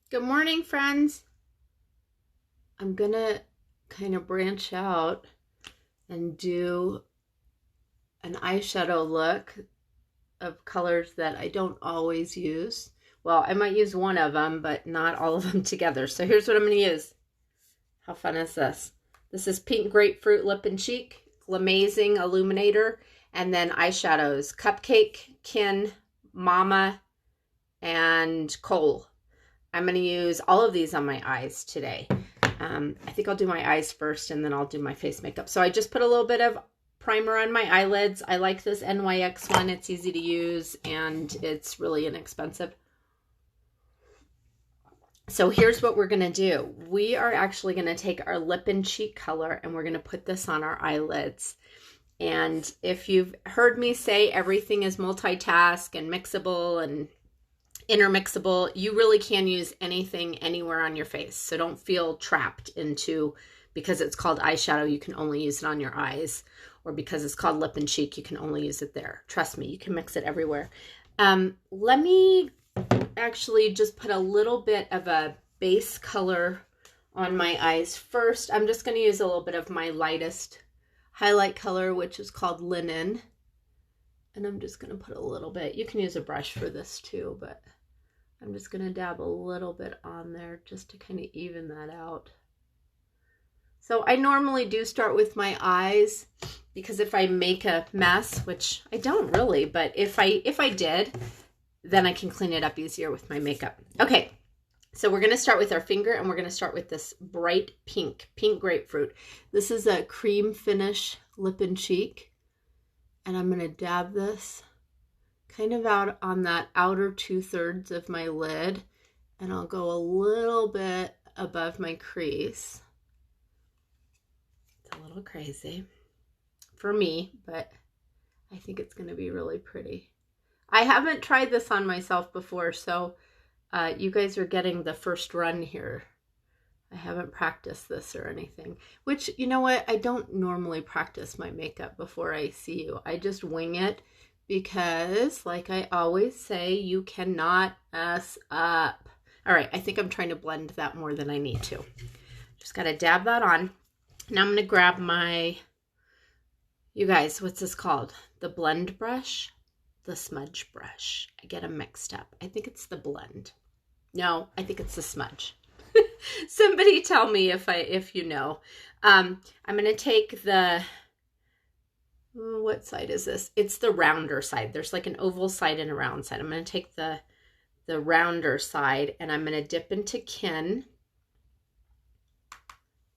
Good morning, friends. I'm gonna kind of branch out and do an eyeshadow look of colors that I don't always use. Well, I might use one of them, but not all of them together. So here's what I'm gonna use. How fun is this? This is Pink Grapefruit Lip and Cheek, Glamazing Illuminator, and then eyeshadows, Cupcake, Kin, Mama, and Cole. I'm going to use all of these on my eyes today. I think I'll do my eyes first and then I'll do my face makeup. So I just put a little bit of primer on my eyelids. I like this NYX one. It's easy to use and it's really inexpensive. So here's what we're going to do. We are actually going to take our lip and cheek color and we're going to put this on our eyelids. And if you've heard me say everything is multitask and mixable and intermixable, you really can use anything anywhere on your face. So don't feel trapped into, because it's called eyeshadow, you can only use it on your eyes, or because it's called lip and cheek, you can only use it there. Trust me, you can mix it everywhere. Let me actually just put a little bit of a base color on my eyes first. I'm just going to use a little bit of my lightest highlight color, which is called Linen. And I'm just going to put a little bit. You can use a brush for this too, but I'm just going to dab a little bit on there just to kind of even that out. So I normally do start with my eyes because if I make a mess, which I don't really, but if I did, then I can clean it up easier with my makeup. Okay, so we're going to start with our finger and we're going to start with this bright pink grapefruit. This is a cream finish lip and cheek. And I'm going to dab this kind of out on that outer 2/3 of my lid, and I'll go a little bit above my crease. It's a little crazy for me, but I think it's going to be really pretty. I haven't tried this on myself before, so you guys are getting the first run here. I haven't practiced this or anything, which, you know what? I don't normally practice my makeup before I see you. I just wing it because, like I always say, you cannot mess up. All right, I think I'm trying to blend that more than I need to. Just got to dab that on. Now I'm going to grab my, you guys, what's this called? The blend brush? The smudge brush. I get them mixed up. I think it's the blend. No, I think it's the smudge. Somebody tell me if you know. I'm going to take the, what side is this? It's the rounder side. There's like an oval side and a round side. I'm going to take the rounder side and I'm going to dip into Kin.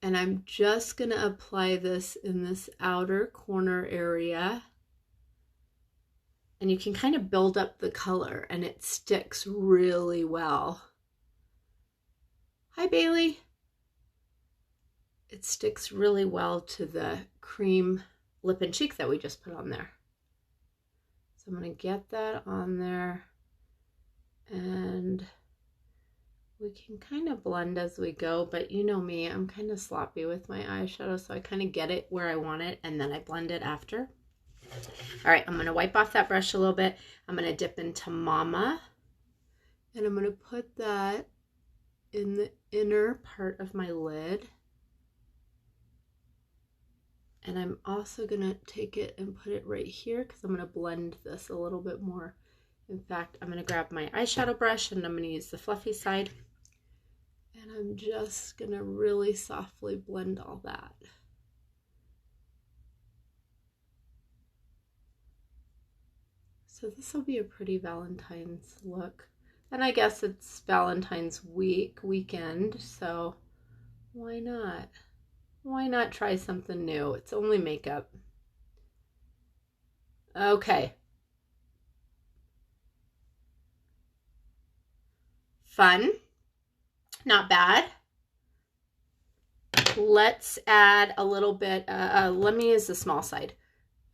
And I'm just going to apply this in this outer corner area. And you can kind of build up the color and it sticks really well. Hi, Bailey. It sticks really well to the cream lip and cheek that we just put on there. So I'm going to get that on there and we can kind of blend as we go, but you know me, I'm kind of sloppy with my eyeshadow, so I kind of get it where I want it and then I blend it after. All right, I'm going to wipe off that brush a little bit. I'm going to dip into Mama and I'm going to put that in the inner part of my lid. And I'm also going to take it and put it right here because I'm going to blend this a little bit more. In fact, I'm going to grab my eyeshadow brush and I'm going to use the fluffy side. And I'm just going to really softly blend all that. So this will be a pretty Valentine's look. And I guess it's Valentine's weekend, so why not? Why not try something new? It's only makeup. Okay. Fun. Not bad. Let's add a little bit, let me use the small side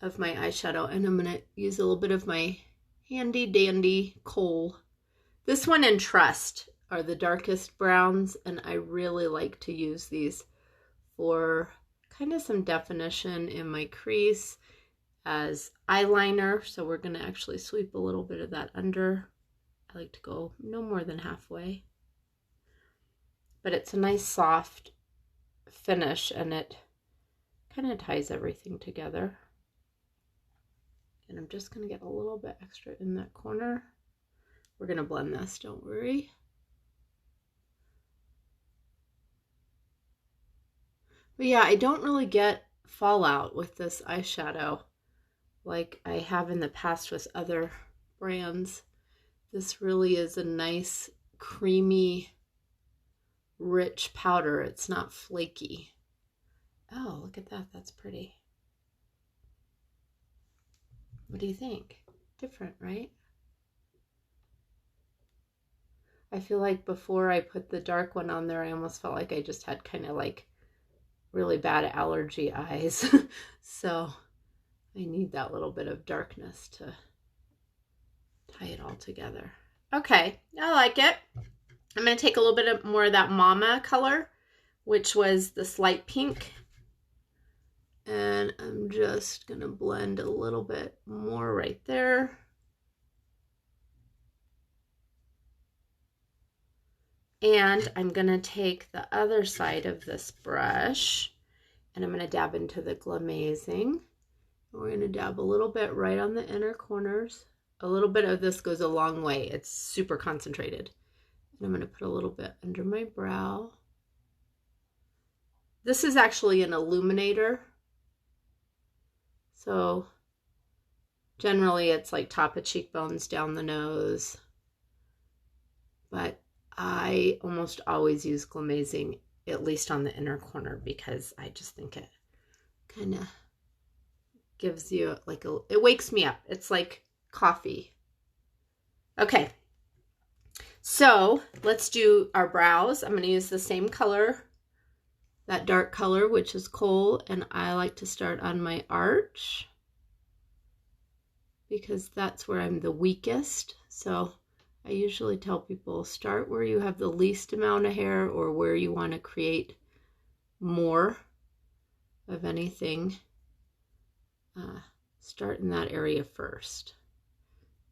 of my eyeshadow and I'm going to use a little bit of my handy dandy Kohl. This one and Trust are the darkest browns and I really like to use these for kind of some definition in my crease as eyeliner. So we're going to actually sweep a little bit of that under. I like to go no more than halfway. but it's a nice soft finish and it kind of ties everything together. And I'm just going to get a little bit extra in that corner. We're going to blend this, don't worry. But yeah, I don't really get fallout with this eyeshadow like I have in the past with other brands. This really is a nice, creamy, rich powder. It's not flaky. Oh, look at that. That's pretty. What do you think? Different, right? I feel like before I put the dark one on there, I almost felt like I just had kind of like really bad allergy eyes. So I need that little bit of darkness to tie it all together. Okay, I like it. I'm going to take a little bit more of that Mama color, which was this light pink. And I'm just going to blend a little bit more right there. And I'm going to take the other side of this brush and I'm going to dab into the Glamazing. We're going to dab a little bit right on the inner corners. A little bit of this goes a long way. It's super concentrated. And I'm going to put a little bit under my brow. This is actually an illuminator. So generally it's like top of cheekbones, down the nose. But I almost always use Glamazing, at least on the inner corner, because I just think it kind of gives you like it wakes me up. It's like coffee. Okay, so let's do our brows. I'm going to use the same color, that dark color, which is Coal, and I like to start on my arch because that's where I'm the weakest. So I usually tell people start where you have the least amount of hair or where you want to create more of anything. Start in that area first,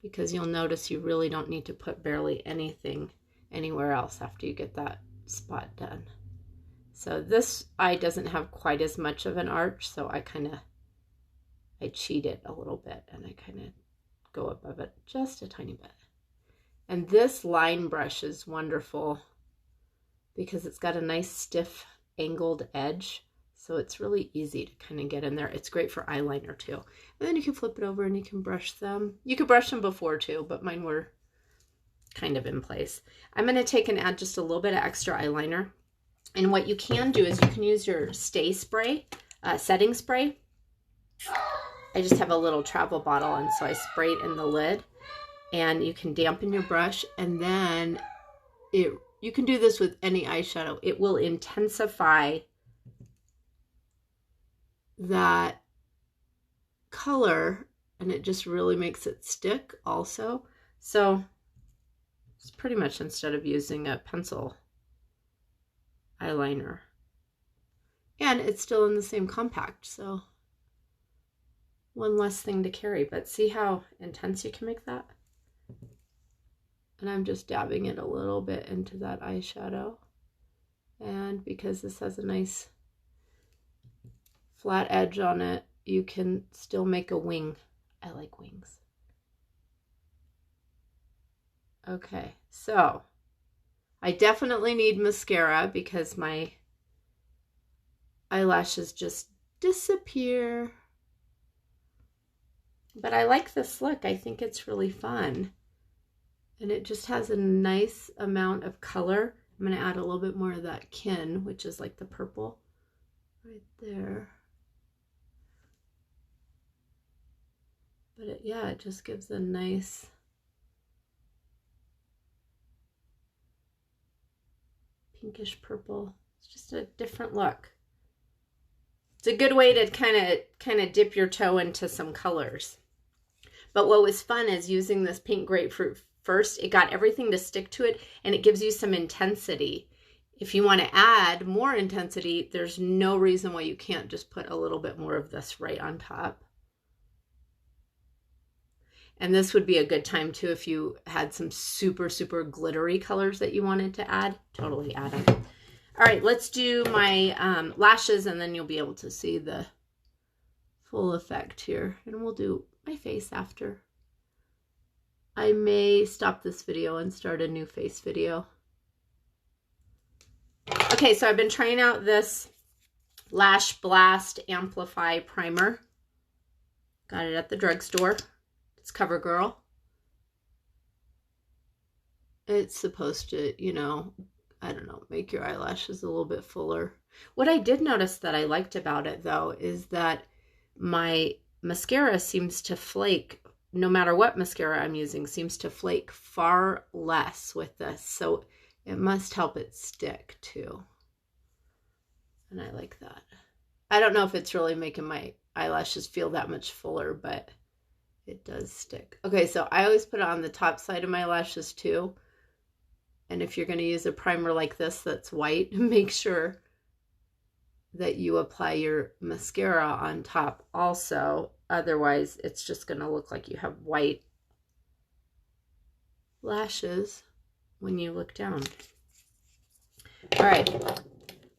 because you'll notice you really don't need to put barely anything anywhere else after you get that spot done. So this eye doesn't have quite as much of an arch, so I cheat it a little bit and I kind of go above it just a tiny bit. And this line brush is wonderful because it's got a nice stiff angled edge. So it's really easy to kind of get in there. It's great for eyeliner too. And then you can flip it over and you can brush them. You could brush them before too, but mine were kind of in place. I'm going to take and add just a little bit of extra eyeliner. And what you can do is you can use your Stay Spray, setting spray. I just have a little travel bottle, and so I spray it in the lid. And you can dampen your brush, and then you can do this with any eyeshadow. It will intensify that color, and it just really makes it stick also. So it's pretty much instead of using a pencil eyeliner. And it's still in the same compact, so one less thing to carry. But see how intense you can make that? And I'm just dabbing it a little bit into that eyeshadow. And because this has a nice flat edge on it, you can still make a wing. I like wings. Okay, so I definitely need mascara because my eyelashes just disappear. But I like this look. I think it's really fun. And it just has a nice amount of color. I'm going to add a little bit more of that Kin, which is like the purple right there. But it just gives a nice pinkish purple. It's just a different look. It's a good way to kind of dip your toe into some colors. But what was fun is using this pink grapefruit first. It got everything to stick to it, and it gives you some intensity. If you want to add more intensity, there's no reason why you can't just put a little bit more of this right on top. And this would be a good time too if you had some super, super glittery colors that you wanted to add. Totally add them. All right, let's do my lashes, and then you'll be able to see the full effect here. And we'll do my face after. I may stop this video and start a new face video. Okay, so I've been trying out this Lash Blast Amplify Primer. Got it at the drugstore. It's CoverGirl. It's supposed to, you know, I don't know, make your eyelashes a little bit fuller. What I did notice that I liked about it, though, is that my mascara seems to flake, no matter what mascara I'm using, seems to flake far less with this. So it must help it stick, too. And I like that. I don't know if it's really making my eyelashes feel that much fuller, but it does stick. Okay, so I always put it on the top side of my lashes, too. And if you're going to use a primer like this that's white, make sure that you apply your mascara on top also. Otherwise, it's just going to look like you have white lashes when you look down. All right.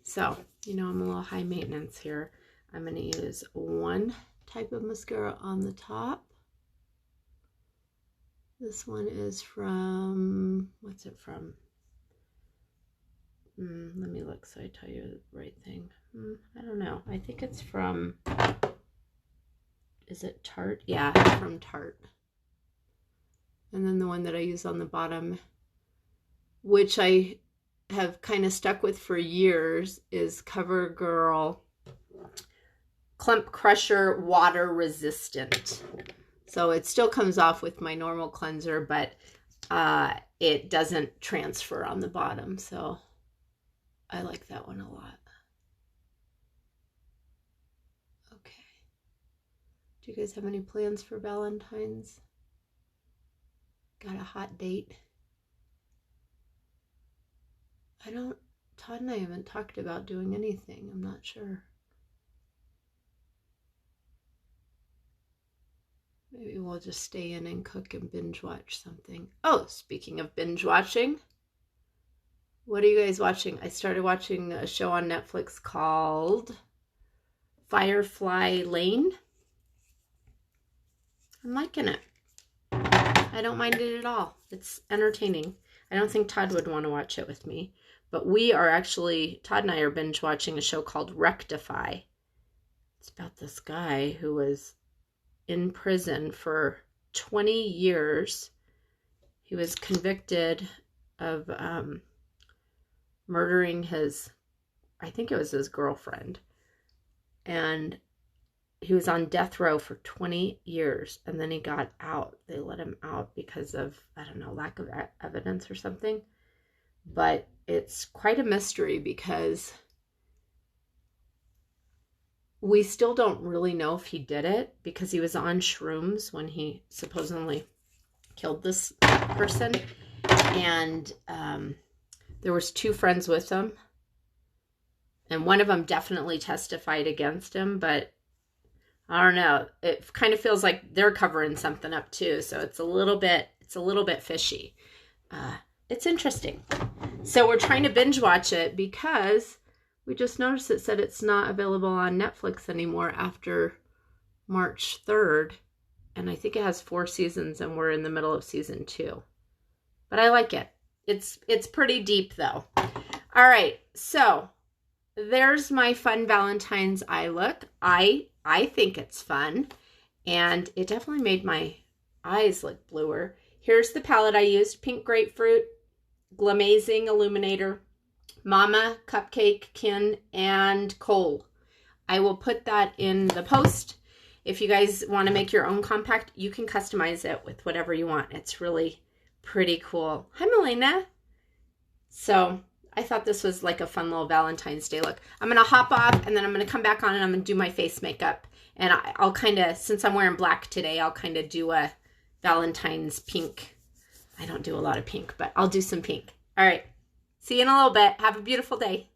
So, you know, I'm a little high maintenance here. I'm going to use one type of mascara on the top. This one is from, what's it from? Let me look so I tell you the right thing. I don't know. I think it's from, is it Tarte? Yeah, it's from Tarte. And then the one that I use on the bottom, which I have kind of stuck with for years, is CoverGirl Clump Crusher Water Resistant. So it still comes off with my normal cleanser, but it doesn't transfer on the bottom. So I like that one a lot. Okay. Do you guys have any plans for Valentine's? Got a hot date? Todd and I haven't talked about doing anything. I'm not sure. Maybe we'll just stay in and cook and binge watch something. Oh, speaking of binge watching, what are you guys watching? I started watching a show on Netflix called Firefly Lane. I'm liking it. I don't mind it at all. It's entertaining. I don't think Todd would want to watch it with me, but we are actually, Todd and I are binge watching a show called Rectify. It's about this guy who was in prison for 20 years. He was convicted of murdering his, I think it was his girlfriend. And he was on death row for 20 years. And then he got out. They let him out because of, I don't know, lack of evidence or something. But it's quite a mystery because we still don't really know if he did it, because he was on shrooms when he supposedly killed this person. And there was two friends with him. And one of them definitely testified against him, but I don't know. It kind of feels like they're covering something up too. So it's a little bit fishy. It's interesting. So we're trying to binge watch it because we just noticed it said it's not available on Netflix anymore after March 3rd. And I think it has 4 seasons and we're in the middle of season 2. But I like it. It's pretty deep though. All right. So there's my fun Valentine's eye look. I think it's fun. And it definitely made my eyes look bluer. Here's the palette I used. Pink Grapefruit, Glamazing Illuminator, Mama, Cupcake, Kin, and Coal. I will put that in the post. If you guys want to make your own compact, you can customize it with whatever you want. It's really pretty cool. Hi, Melina. So I thought this was like a fun little Valentine's Day look. I'm going to hop off and then I'm going to come back on and I'm going to do my face makeup. And I'll kind of, since I'm wearing black today, I'll kind of do a Valentine's pink. I don't do a lot of pink, but I'll do some pink. All right. See you in a little bit. Have a beautiful day.